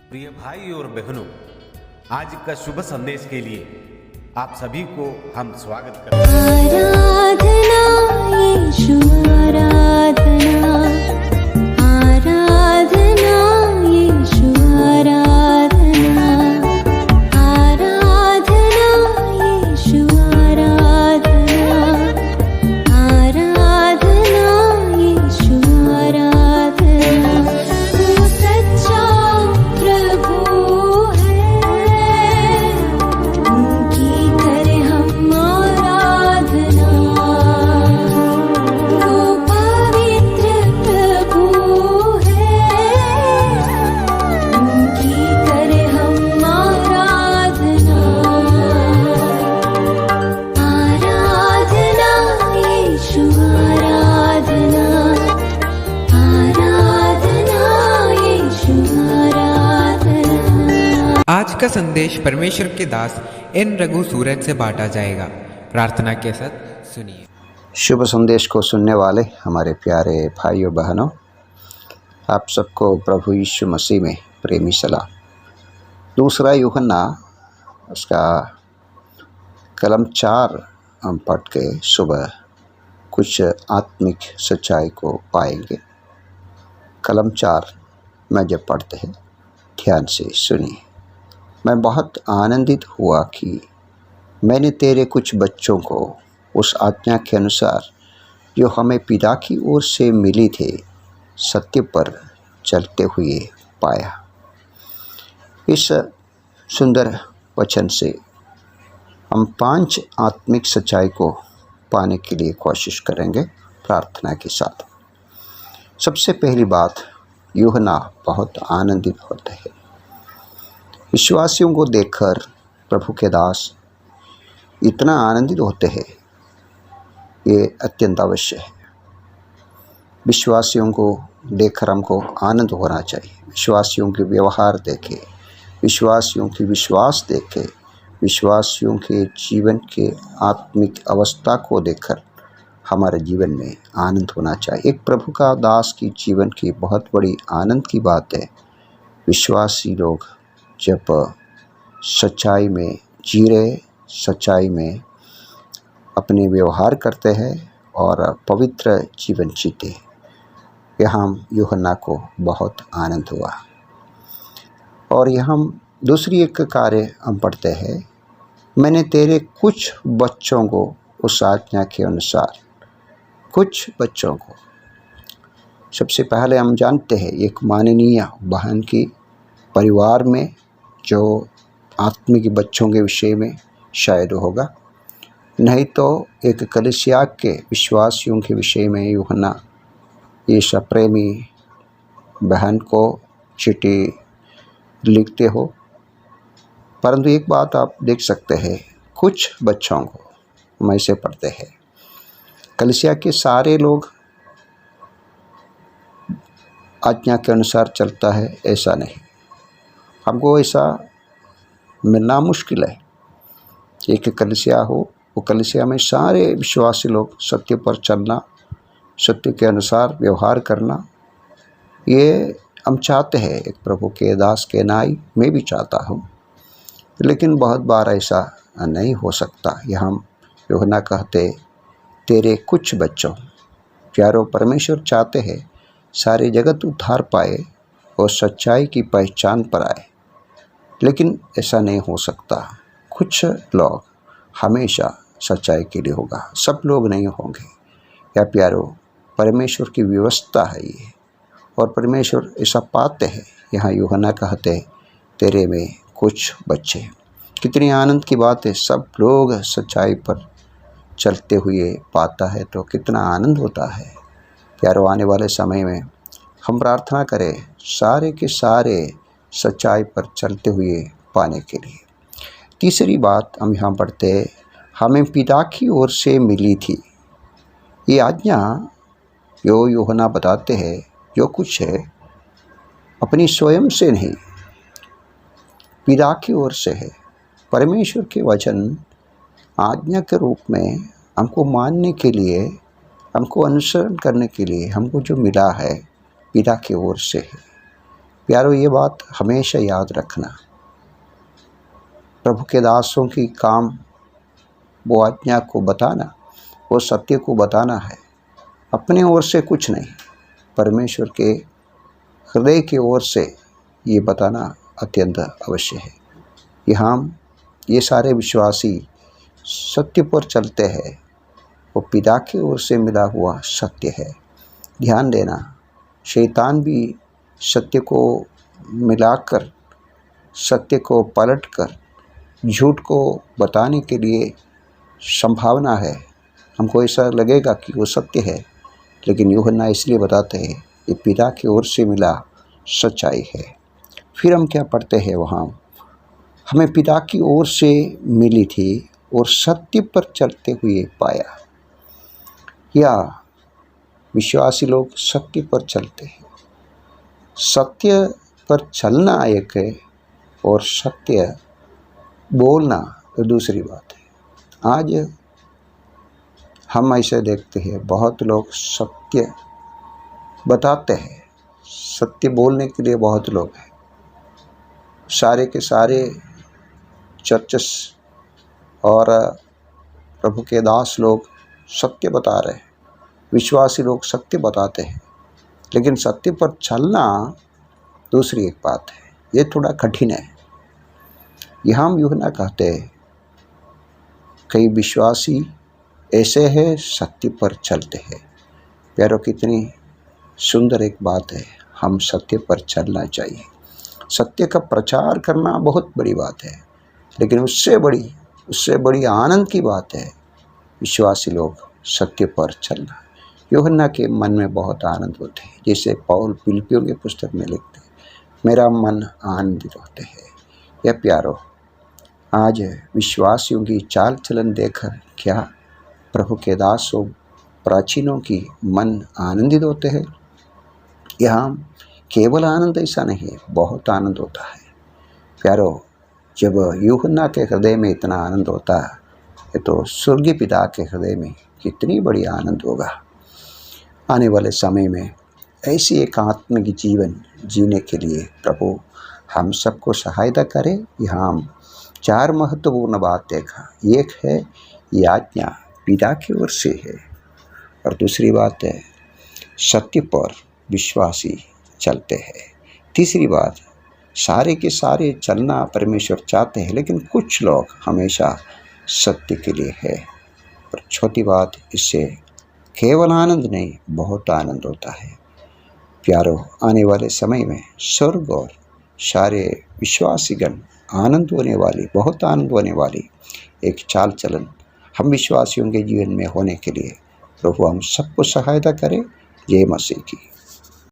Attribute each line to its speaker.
Speaker 1: प्रिय भाई और बहनों, आज का शुभ संदेश के लिए आप सभी को हम स्वागत करते हैं।
Speaker 2: आराधना यीशु आराधना, आराधना यीशु आराधना, आराधना यीशु आराधना, आराधना यीशु आराधना। तू सच्चा प्रभु है, उनकी करें हम आराधना। तू पवित्र प्रभु है, उनकी करें हम आराधना। आराधना यीशु आराधना, आराधना यीशु आराधना।
Speaker 3: आज का संदेश परमेश्वर के दास एन रघु सूरज से बांटा जाएगा। प्रार्थना के साथ सुनिए।
Speaker 4: शुभ संदेश को सुनने वाले हमारे प्यारे भाइयों बहनों, आप सबको प्रभु यीशु मसीह में प्रेमी सलाम। दूसरा यूहन्ना उसका कलम 4 हम पढ़ के सुबह कुछ आत्मिक सच्चाई को पाएंगे। कलम 4 में जब पढ़ते हैं, ध्यान से सुनिए। मैं बहुत आनंदित हुआ कि मैंने तेरे कुछ बच्चों को उस आज्ञा के अनुसार जो हमें पिता की ओर से मिली थे सत्य पर चलते हुए पाया। इस सुंदर वचन से हम 5 आत्मिक सच्चाई को पाने के लिए कोशिश करेंगे प्रार्थना के साथ। सबसे पहली बात, यूहन्ना बहुत आनंदित होते हैं। विश्वासियों को देखकर प्रभु के दास इतना आनंदित होते हैं, ये अत्यंत अवश्य है। विश्वासियों को देखकर हमको आनंद होना चाहिए। विश्वासियों के व्यवहार देखे, विश्वासियों की विश्वास देखे, विश्वासियों के जीवन के आत्मिक अवस्था को देखकर हमारे जीवन में आनंद होना चाहिए। एक प्रभु का दास की जीवन की बहुत बड़ी आनंद की बात है, विश्वासी लोग जब सच्चाई में जी रहे, सच्चाई में अपने व्यवहार करते हैं और पवित्र जीवन जीते। यहाँ यूहन्ना को बहुत आनंद हुआ। और यहाँ दूसरी एक कार्य हम पढ़ते हैं, मैंने तेरे कुछ बच्चों को उस आज्ञा के अनुसार, कुछ बच्चों को। सबसे पहले हम जानते हैं एक माननीय बहन की परिवार में जो आत्मिक बच्चों के विषय में शायद होगा, नहीं तो एक कलीसिया के विश्वासियों के विषय में यूहन्ना इस प्रेमी बहन को चिट्ठी लिखते हो। परंतु एक बात आप देख सकते हैं, कुछ बच्चों को हम ऐसे पढ़ते हैं। कलीसिया के सारे लोग आज्ञा के अनुसार चलता है ऐसा नहीं, हमको ऐसा मिलना मुश्किल है। एक कलीसिया हो, वो कलीसिया में सारे विश्वासी लोग सत्य पर चलना, सत्य के अनुसार व्यवहार करना, ये हम चाहते हैं। एक प्रभु के दास के नाई मैं भी चाहता हूँ, लेकिन बहुत बार ऐसा नहीं हो सकता। यहाँ यूहन्ना कहते तेरे कुछ बच्चों। प्यारो, परमेश्वर चाहते हैं सारे जगत उद्धार पाए और सच्चाई की पहचान पर आए, लेकिन ऐसा नहीं हो सकता। कुछ लोग हमेशा सच्चाई के लिए होगा, सब लोग नहीं होंगे। या प्यारो, परमेश्वर की व्यवस्था है ये, और परमेश्वर ऐसा पाते हैं। यहाँ यूहन्ना कहते तेरे में कुछ बच्चे। कितनी आनंद की बात है, सब लोग सच्चाई पर चलते हुए पाता है तो कितना आनंद होता है। प्यारो, आने वाले समय में हम प्रार्थना करें सारे के सारे सच्चाई पर चलते हुए पाने के लिए। तीसरी बात हम यहाँ पढ़ते, हमें पिता की ओर से मिली थी। ये आज्ञा जो यूहन्ना बताते हैं, जो कुछ है अपनी स्वयं से नहीं, पिता की ओर से है। परमेश्वर के वचन आज्ञा के रूप में हमको मानने के लिए, हमको अनुसरण करने के लिए हमको जो मिला है पिता की ओर से है। प्यारो, ये बात हमेशा याद रखना, प्रभु के दासों की काम वो आज्ञा को बताना, वो सत्य को बताना है, अपने ओर से कुछ नहीं, परमेश्वर के हृदय की ओर से ये बताना अत्यंत अवश्य है कि हम ये सारे विश्वासी सत्य पर चलते हैं, वो पिता की ओर से मिला हुआ सत्य है। ध्यान देना, शैतान भी सत्य को मिलाकर, सत्य को पलटकर झूठ को बताने के लिए संभावना है। हमको ऐसा लगेगा कि वो सत्य है, लेकिन यूहन्ना इसलिए बताते हैं ये पिता की ओर से मिला सच्चाई है। फिर हम क्या पढ़ते हैं वहाँ, हमें पिता की ओर से मिली थी और सत्य पर चलते हुए पाया। या विश्वासी लोग सत्य पर चलते हैं, सत्य पर चलना एक है और सत्य बोलना तो दूसरी बात है। आज हम ऐसे देखते हैं, बहुत लोग सत्य बताते हैं, सत्य बोलने के लिए बहुत लोग हैं, सारे के सारे चर्चेस और प्रभु के दास लोग सत्य बता रहे हैं, विश्वासी लोग सत्य बताते हैं, लेकिन सत्य पर चलना दूसरी एक बात है। ये थोड़ा कठिन है। यहाँ यूहन्ना कहते हैं कई विश्वासी ऐसे हैं सत्य पर चलते हैं। प्यारो, कितनी सुंदर एक बात है, हम सत्य पर चलना चाहिए। सत्य का प्रचार करना बहुत बड़ी बात है, लेकिन उससे बड़ी आनंद की बात है विश्वासी लोग सत्य पर चलना। यूहन्ना के मन में बहुत आनंद होते हैं, जैसे पौल फिलिपियों की पुस्तक में लिखते हैं, मेरा मन आनंदित होते हैं। यह प्यारो, आज विश्वासियों की चाल चलन देखकर क्या प्रभु के दासों प्राचीनों की मन आनंदित होते हैं? यहाँ केवल आनंद ऐसा नहीं है, बहुत आनंद होता है। प्यारो, जब यूहन्ना के हृदय में इतना आनंद होता है तो स्वर्गीय पिता के हृदय में कितनी बड़ी आनंद होगा। आने वाले समय में ऐसी एक आत्मिक जीवन जीने के लिए प्रभु हम सबको सहायता करे। यहाँ हम 4 महत्वपूर्ण बात देखा। एक है ये आज्ञा पिता की ओर से है, और दूसरी बात है सत्य पर विश्वासी चलते हैं। तीसरी बात, सारे के सारे चलना परमेश्वर चाहते हैं, लेकिन कुछ लोग हमेशा सत्य के लिए है। और चौथी बात, इससे केवल आनंद नहीं, बहुत आनंद होता है। प्यारो, आने वाले समय में स्वर्ग और सारे विश्वासीगण आनंद होने वाली, बहुत आनंद होने वाली एक चाल चलन हम विश्वासियों के जीवन में होने के लिए प्रभु हम सबको सहायता करे। जय मसीह की।